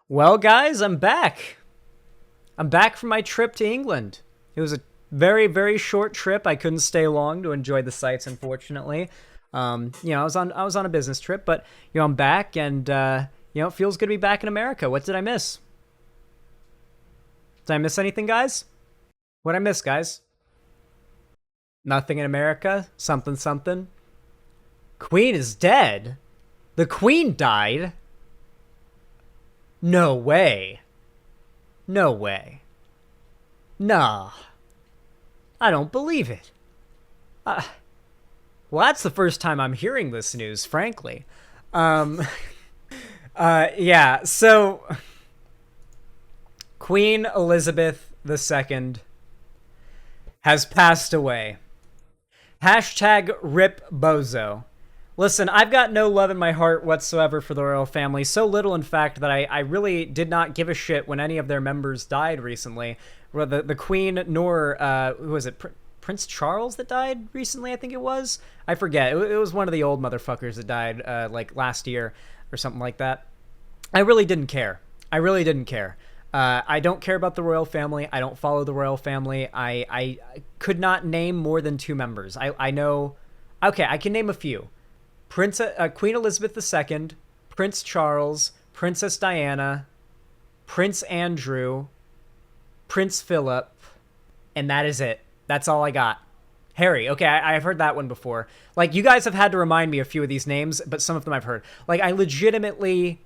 Well, guys, I'm back. I'm back from my trip to England. It was a very, very short trip. I couldn't stay long to enjoy the sights, unfortunately. I was on a business trip, but I'm back, and it feels good to be back in America. What did I miss? Did I miss anything, guys? What I miss, guys? Nothing in America. Something, something. Queen is dead. The Queen died. No way. No way. Nah. I don't believe it. Well, that's the first time I'm hearing this news, frankly. Um, yeah, so Queen Elizabeth II has passed away. Hashtag RIP Bozo. Listen, I've got no love in my heart whatsoever for the royal family. So little, in fact, that I really did not give a shit when any of their members died recently. The Queen, nor, who was it, Prince Charles that died recently, I think it was? I forget. It was one of the old motherfuckers that died, like, last year or something like that. I really didn't care. I really didn't care. I don't care about the royal family. I don't follow the royal family. I could not name more than two members. I know... Okay, I can name a few. Queen Elizabeth II, Prince Charles, Princess Diana, Prince Andrew, Prince Philip, and that is it. That's all I got. Harry. Okay, I've heard that one before. Like, you guys have had to remind me a few of these names, but some of them I've heard. Like, I legitimately...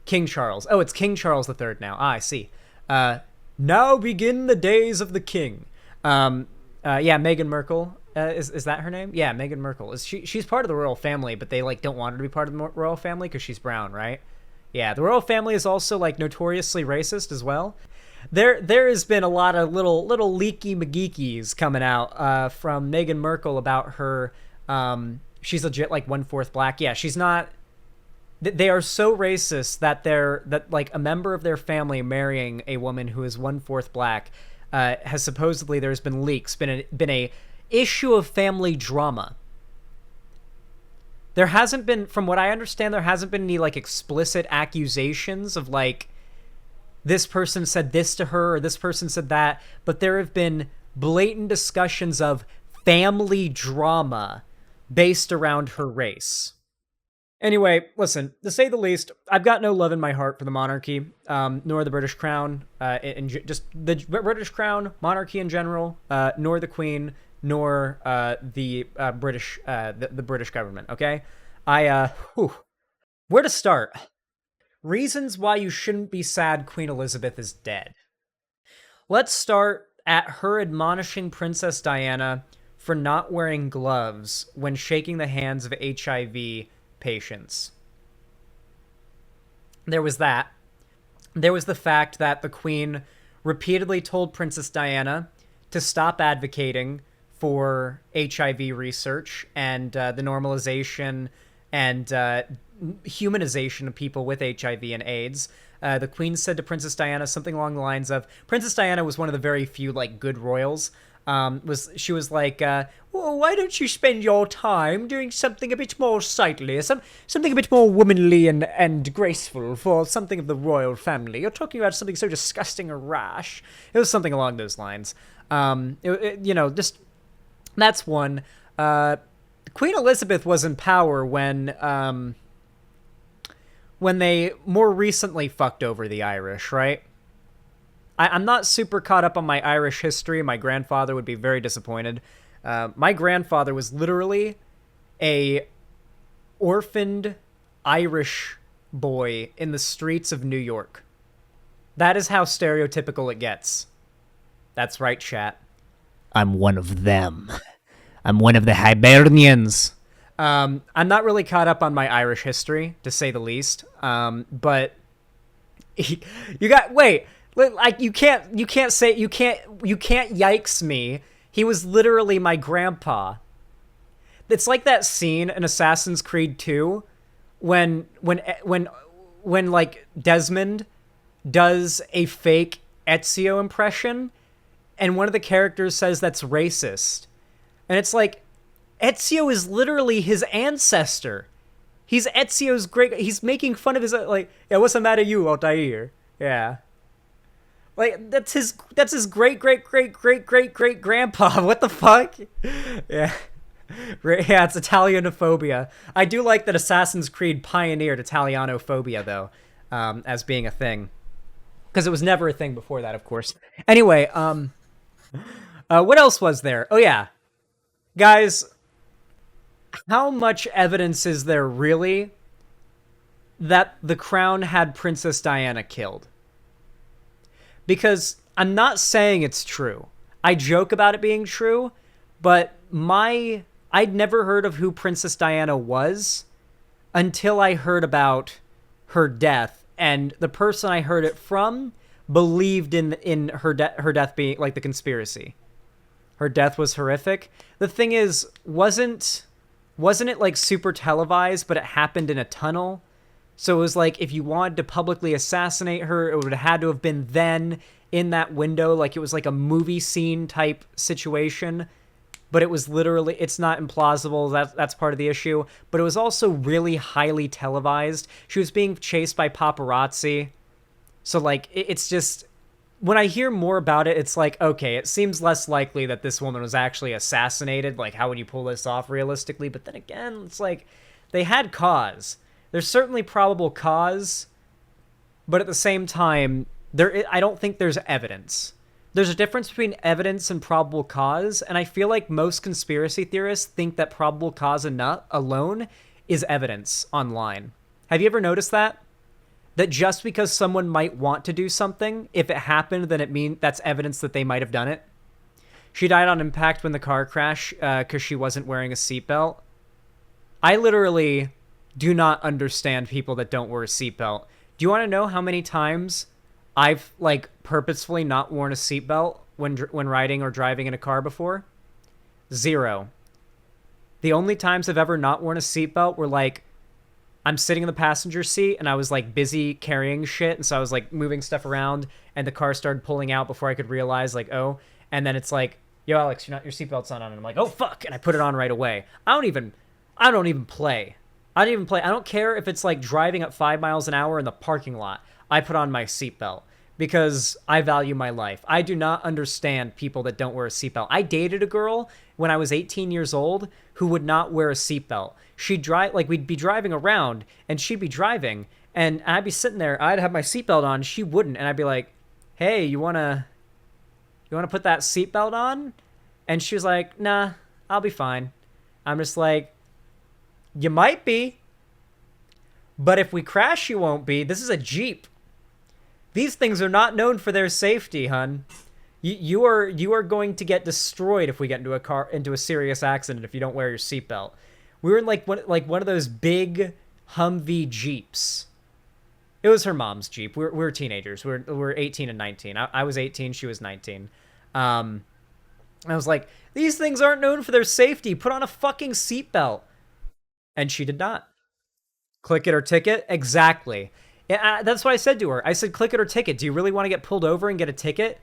King Charles. Oh, it's King Charles III now. Ah, I see. Now begin the days of the king. Yeah, Meghan Markle. Is that her name? Yeah, Meghan Markle. She's part of the royal family, but they like don't want her to be part of the royal family because she's brown, right? Yeah, the royal family is also like notoriously racist as well. There has been a lot of little leaky McGeekies coming out from Meghan Markle about her. She's legit like 1/4 black. Yeah, she's not. They are so racist that like a member of their family marrying a woman who is 1/4 black has supposedly there's been leaks, been a issue of family drama. There hasn't been, from what I understand, there hasn't been any like explicit accusations of like this person said this to her or this person said that, but there have been blatant discussions of family drama based around her race. Anyway, listen, to say the least, I've got no love in my heart for the monarchy, nor the British crown, just the British crown, monarchy in general, nor the Queen, nor the British government. Okay, where to start? Reasons why you shouldn't be sad Queen Elizabeth is dead. Let's start at her admonishing Princess Diana for not wearing gloves when shaking the hands of HIV patients. There was that. There was the fact that the Queen repeatedly told Princess Diana to stop advocating for HIV research and the normalization and humanization of people with HIV and AIDS. The Queen said to Princess Diana something along the lines of, Princess Diana was one of the very few like good royals. She was like, well, why don't you spend your time doing something a bit more sightly, something a bit more womanly and graceful for something of the royal family? You're talking about something so disgusting or rash. It was something along those lines. Just that's one. Queen Elizabeth was in power when they more recently fucked over the Irish, right? I'm not super caught up on my Irish history. My grandfather would be very disappointed. My grandfather was literally a orphaned Irish boy in the streets of New York. That is how stereotypical it gets. That's right, chat. I'm one of them. I'm one of the Hibernians. I'm not really caught up on my Irish history, to say the least. But you got wait. Like you can't yikes me. He was literally my grandpa. It's like that scene in Assassin's Creed 2 when like Desmond does a fake Ezio impression and one of the characters says that's racist. And it's like Ezio is literally his ancestor. He's Ezio's great. He's making fun of his like. Yeah, what's the matter, you, Altair? Yeah, like that's his great great great great great great grandpa. What the fuck? Yeah. Yeah, it's Italianophobia. I do like that Assassin's Creed pioneered Italianophobia, though, as being a thing. Because it was never a thing before that, of course. Anyway, what else was there? Oh, yeah. Guys, how much evidence is there really that the crown had Princess Diana killed? Because I'm not saying it's true. I joke about it being true, but I'd never heard of who Princess Diana was until I heard about her death, and the person I heard it from believed in her death being like the conspiracy. Her death was horrific. The thing is, wasn't it like super televised, but it happened in a tunnel? So it was like if you wanted to publicly assassinate her, it would have had to have been then in that window, like it was like a movie scene type situation. But it was literally, it's not implausible. That's part of the issue. But it was also really highly televised. She was being chased by paparazzi. So like, it's just, when I hear more about it, it's like, okay, it seems less likely that this woman was actually assassinated. Like, how would you pull this off realistically? But then again, it's like, they had cause. There's certainly probable cause. But at the same time, I don't think there's evidence. There's a difference between evidence and probable cause, and I feel like most conspiracy theorists think that probable cause alone is evidence online. Have you ever noticed that? That just because someone might want to do something, if it happened, then that's evidence that they might have done it. She died on impact when the car crashed because she wasn't wearing a seatbelt. I literally do not understand people that don't wear a seatbelt. Do you want to know how many times I've like purposefully not worn a seatbelt when riding or driving in a car before? 0. The only times I've ever not worn a seatbelt were like I'm sitting in the passenger seat and I was like busy carrying shit, and so I was like moving stuff around and the car started pulling out before I could realize like, oh, and then it's like, yo, Alex, your seatbelt's not on, and I'm like, oh fuck, and I put it on right away. I don't even play. I don't care if it's like driving at 5 miles an hour in the parking lot. I put on my seatbelt because I value my life. I do not understand people that don't wear a seatbelt. I dated a girl when I was 18 years old who would not wear a seatbelt. She'd drive, like we'd be driving around and she'd be driving and I'd be sitting there. I'd have my seatbelt on. She wouldn't. And I'd be like, hey, you want to put that seatbelt on? And she was like, nah, I'll be fine. I'm just like, you might be, but if we crash, you won't be. This is a Jeep. These things are not known for their safety, hun. You are going to get destroyed if we get into a serious accident if you don't wear your seatbelt. We were in like one of those big Humvee Jeeps. It was her mom's Jeep. We were teenagers. We were 18 and 19. I was 18. She was 19. I was like, these things aren't known for their safety. Put on a fucking seatbelt. And she did not. Click it or ticket? Exactly. That's what I said to her. I said, click it or ticket. Do you really want to get pulled over and get a ticket?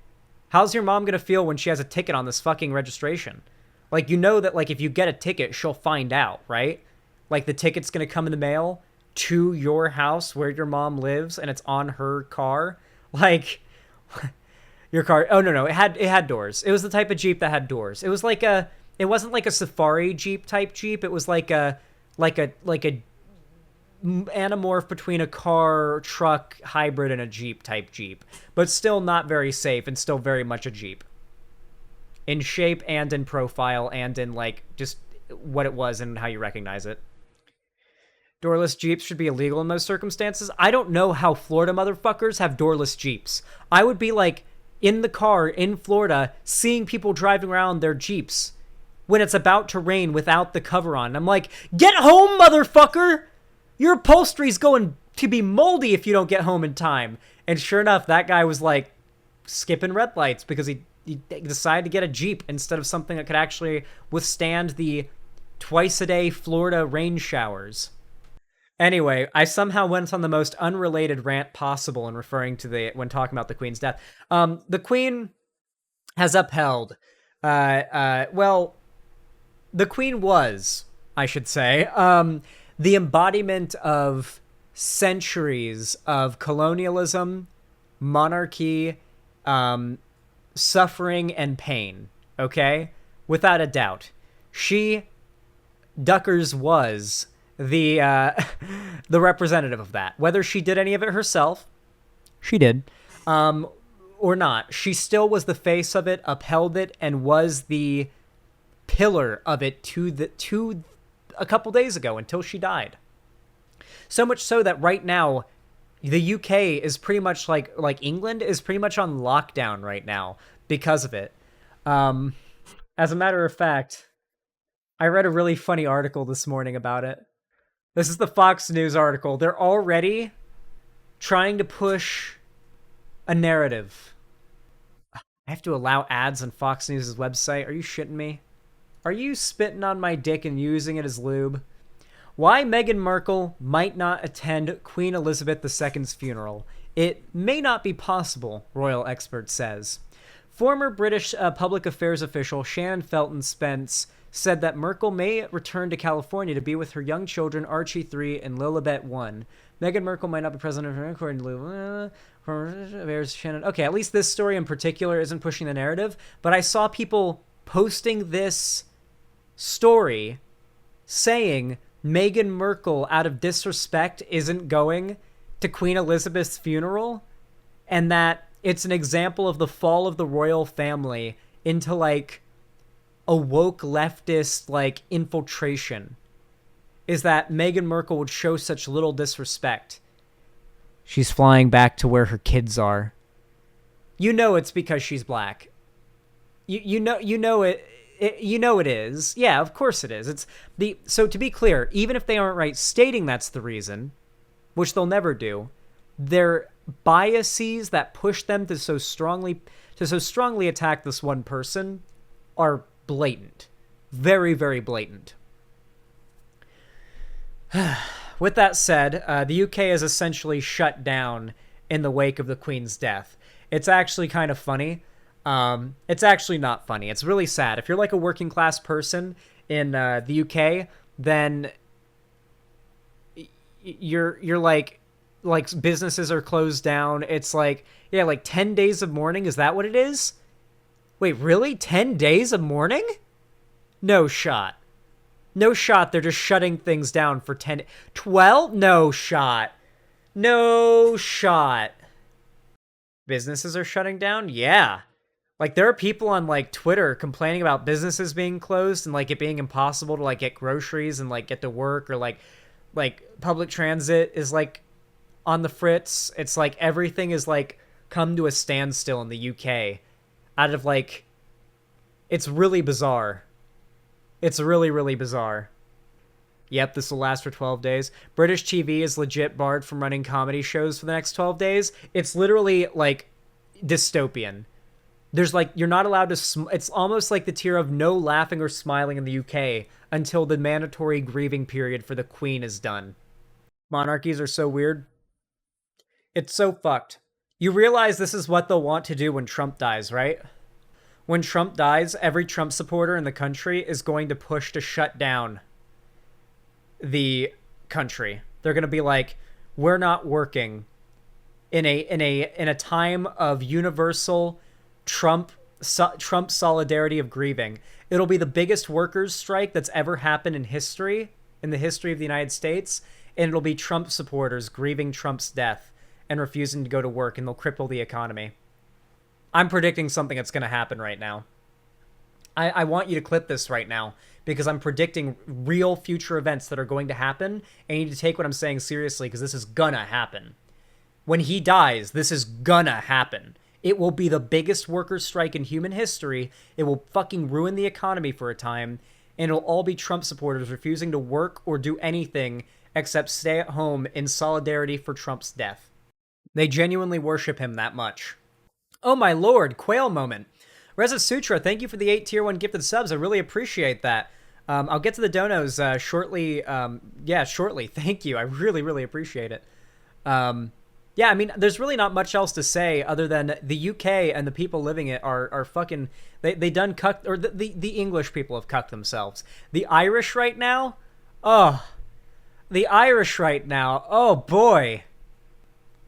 How's your mom going to feel when she has a ticket on this fucking registration? Like, you know that, like, if you get a ticket, she'll find out, right? Like, the ticket's going to come in the mail to your house where your mom lives, and it's on her car. Like, your car... Oh, no. It had doors. It was the type of Jeep that had doors. It was like a... It wasn't like a safari Jeep type Jeep. It was like a anamorph between a car, truck, hybrid, and a Jeep type Jeep. But still not very safe and still very much a Jeep. In shape and in profile and in, like, just what it was and how you recognize it. Doorless Jeeps should be illegal in most circumstances. I don't know how Florida motherfuckers have doorless Jeeps. I would be, like, in the car in Florida seeing people driving around their Jeeps when it's about to rain without the cover on. I'm like, get home, motherfucker! Your upholstery's going to be moldy if you don't get home in time. And sure enough, that guy was like skipping red lights because he decided to get a Jeep instead of something that could actually withstand the twice-a-day Florida rain showers. Anyway, I somehow went on the most unrelated rant possible in referring to when talking about the Queen's death. The Queen has upheld, well, the Queen was, I should say, the embodiment of centuries of colonialism, monarchy, suffering, and pain. Okay? Without a doubt. Duckers was the the representative of that. Whether she did any of it herself, she did, or not, she still was the face of it, upheld it, and was the pillar of it to a couple days ago until she died. So much so that right now, the UK is pretty much like England is pretty much on lockdown right now because of it. As a matter of fact, I read a really funny article this morning about it. This is the Fox News article. They're already trying to push a narrative. I have to allow ads on Fox News' website. Are you shitting me? Are you spitting on my dick and using it as lube? Why Meghan Markle might not attend Queen Elizabeth II's funeral. It may not be possible, royal expert says. Former British public affairs official Shannon Felton Spence said that Merkel may return to California to be with her young children Archie 3 and Lilibet 1. Meghan Markle might not be president of according to Shannon. Okay, at least this story in particular isn't pushing the narrative, but I saw people posting this story saying Meghan Markle, out of disrespect, isn't going to Queen Elizabeth's funeral, and that it's an example of the fall of the royal family into, like, a woke leftist, like, infiltration, is that Meghan Markle would show such little disrespect. She's flying back to where her kids are. You know it's because she's black. You know it is. Yeah, of course it is. So to be clear, even if they aren't right stating that's the reason, which they'll never do, their biases that push them to so strongly attack this one person are blatant. Very, very blatant. With that said, the UK is essentially shut down in the wake of the Queen's death. It's actually kind of funny. It's actually not funny. It's really sad. If you're like a working class person in the UK, then you're like businesses are closed down. It's like, yeah, like 10 days of mourning. Is that what it is? Wait, really? 10 days of mourning? No shot. No shot. They're just shutting things down for 12? No shot. No shot. Businesses are shutting down? Yeah. Like, there are people on, like, Twitter complaining about businesses being closed and, like, it being impossible to, like, get groceries and, like, get to work, or, like public transit is, like, on the fritz. It's like everything is, like, come to a standstill in the UK out of, like, it's really bizarre. It's really, really bizarre. Yep, this will last for 12 days. British TV is legit barred from running comedy shows for the next 12 days. It's literally, like, dystopian. There's, like, you're not allowed to... It's almost like the tier of no laughing or smiling in the UK until the mandatory grieving period for the Queen is done. Monarchies are so weird. It's so fucked. You realize this is what they'll want to do when Trump dies, right? When Trump dies, every Trump supporter in the country is going to push to shut down the country. They're going to be like, we're not working in a time of universal Trump solidarity of grieving. It'll be the biggest workers' strike that's ever happened in history, in the history of the United States, and it'll be Trump supporters grieving Trump's death and refusing to go to work, and they'll cripple the economy. I'm predicting something that's going to happen right now. I want you to clip this right now, because I'm predicting real future events that are going to happen, and you need to take what I'm saying seriously, because this is gonna happen. When he dies, this is gonna happen. It will be the biggest workers' strike in human history. It will fucking ruin the economy for a time, and it'll all be Trump supporters refusing to work or do anything except stay at home in solidarity for Trump's death. They genuinely worship him that much. Oh my lord, quail moment. Reza Sutra, thank you for the 8 tier 1 gifted subs. I really appreciate that. I'll get to the donos shortly. Shortly. Thank you. I really, really appreciate it. Yeah, I mean, there's really not much else to say other than the UK and the people living it are fucking... They done cucked... Or the English people have cucked themselves. The Irish right now? Oh, the Irish right now. Oh boy.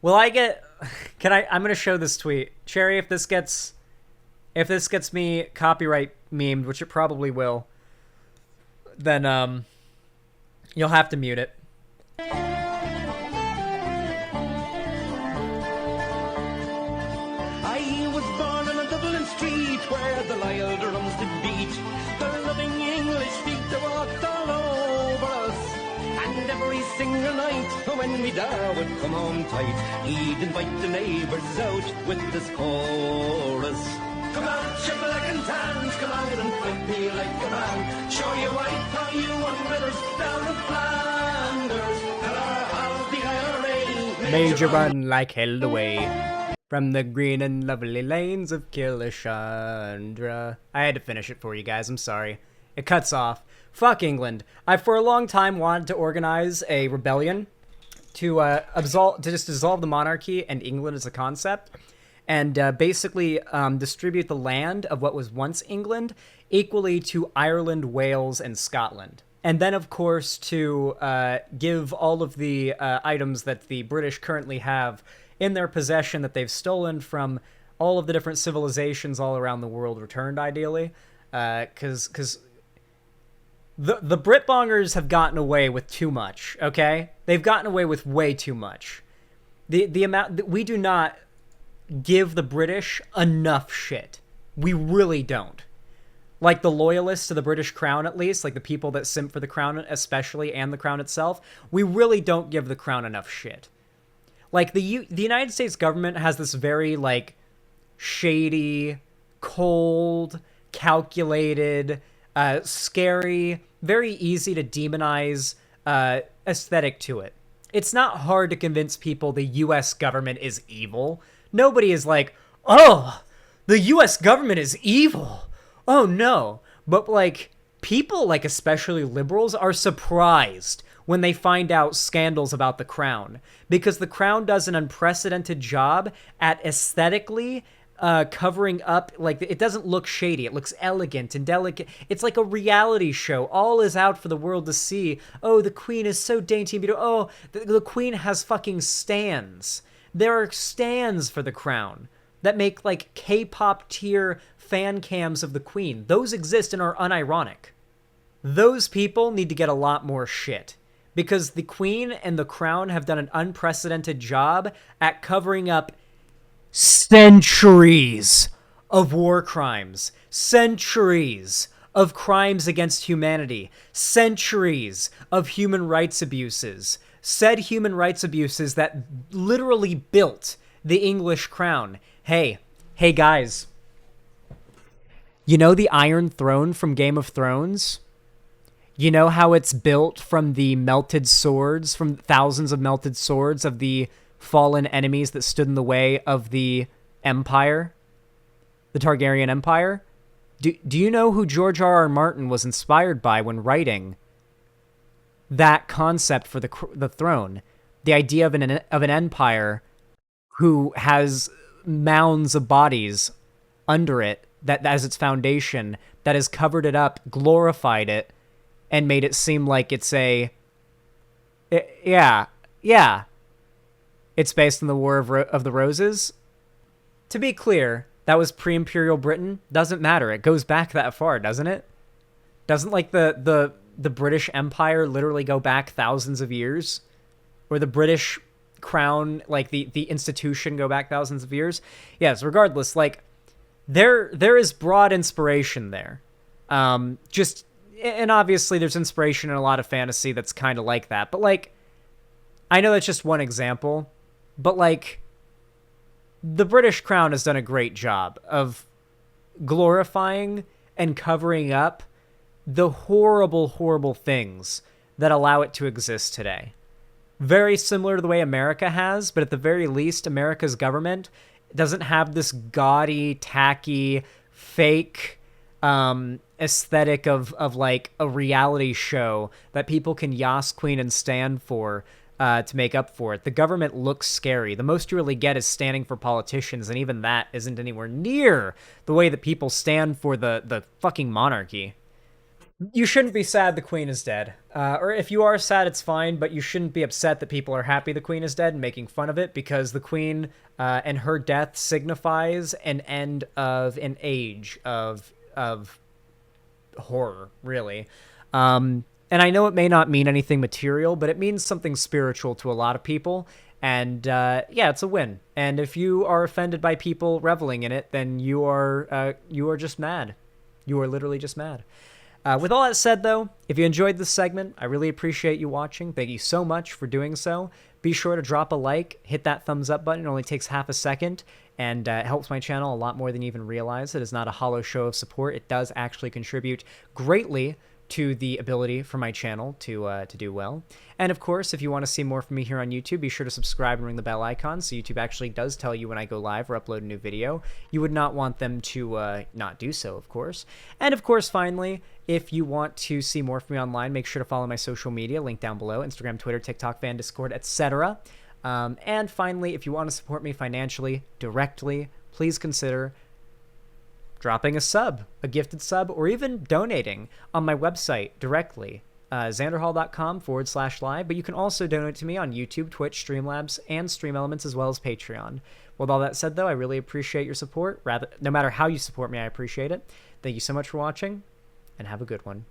Will I get I'm gonna show this tweet. Cherry, if this gets me copyright memed, which it probably will, then you'll have to mute it. I was born on a Dublin street where the Lyle drums did beat. The loving English feet that walked all over us. And every single night when me da would come home tight, he'd invite the neighbours out with this chorus. Come out, you black and tans, come out and fight me like a man. Show you white how you won with us down in Flanders. And our how the IRA made you run like hell away from the green and lovely lanes of Kilishandra. I had to finish it for you guys, I'm sorry. It cuts off. Fuck England. I for a long time wanted to organize a rebellion to just dissolve the monarchy and England as a concept, and basically distribute the land of what was once England equally to Ireland, Wales, and Scotland. And then, of course, to give all of the items that the British currently have in their possession that they've stolen from all of the different civilizations all around the world returned, ideally. Because the Brit-bongers have gotten away with too much, okay? They've gotten away with way too much. The amount that we do not give the British enough shit. We really don't. Like the loyalists to the British crown, at least, like the people that simp for the crown especially, and the crown itself, we really don't give the crown enough shit. Like, the United States government has this very, like, shady, cold, calculated, scary, very easy to demonize aesthetic to it. It's not hard to convince people the U.S. government is evil. Nobody is like, oh, the U.S. government is evil. Oh, no. But, like, people, like, especially liberals, are surprised when they find out scandals about the crown. Because the crown does an unprecedented job at aesthetically covering up, like, it doesn't look shady. It looks elegant and delicate. It's like a reality show. All is out for the world to see. Oh, the queen is so dainty and beautiful. Oh, the queen has fucking stands. There are stands for the crown that make, like, K-pop tier fan cams of the queen. Those exist and are unironic. Those people need to get a lot more shit. Because the queen and the crown have done an unprecedented job at covering up centuries of war crimes, centuries of crimes against humanity, centuries of human rights abuses, said human rights abuses that literally built the English crown. Hey guys, you know the Iron Throne from Game of Thrones? You know how it's built from the melted swords, from thousands of melted swords of the fallen enemies that stood in the way of the Empire, the Targaryen Empire? Do you know who George R.R. Martin was inspired by when writing that concept for the throne? The idea of an empire who has mounds of bodies under it that as its foundation, that has covered it up, glorified it, and made it seem like it's yeah. It's based on the War of the Roses. To be clear, that was pre-Imperial Britain. Doesn't matter. It goes back that far, doesn't it? Doesn't, like, the British Empire literally go back thousands of years? Or the British crown, like, the institution go back thousands of years? Yes, regardless, like, there is broad inspiration there. And obviously there's inspiration in a lot of fantasy that's kind of like that. But, like, I know that's just one example, but, like, the British crown has done a great job of glorifying and covering up the horrible, horrible things that allow it to exist today. Very similar to the way America has, but at the very least, America's government doesn't have this gaudy, tacky, fake aesthetic of like a reality show that people can yas queen and stand for to make up for it. The government looks scary. The most you really get is standing for politicians, and even that isn't anywhere near the way that people stand for the fucking monarchy. You shouldn't be sad the queen is dead. Or if you are sad, it's fine, but you shouldn't be upset that people are happy the queen is dead and making fun of it, because the queen and her death signifies an end of an age of horror, really. And I know it may not mean anything material, but it means something spiritual to a lot of people. And yeah, it's a win. And if you are offended by people reveling in it, then you are just mad. You are literally just mad. With all that said, though, if you enjoyed this segment, I really appreciate you watching. Thank you so much for doing so. Be sure to drop a like, hit that thumbs up button. It only takes half a second, and it helps my channel a lot more than you even realize. It is not a hollow show of support. It does actually contribute greatly to the ability for my channel to do well. And of course, if you want to see more from me here on YouTube, be sure to subscribe and ring the bell icon so YouTube actually does tell you when I go live or upload a new video. You would not want them to not do so, of course. And of course, finally, if you want to see more from me online, make sure to follow my social media, link down below: Instagram, Twitter, TikTok, Fan, Discord, etc. And finally, if you want to support me financially, directly, please consider dropping a sub, a gifted sub, or even donating on my website directly, xanderhall.com/live. But you can also donate to me on YouTube, Twitch, Streamlabs, and Stream Elements, as well as Patreon. With all that said, though, I really appreciate your support. No matter how you support me, I appreciate it. Thank you so much for watching, and have a good one.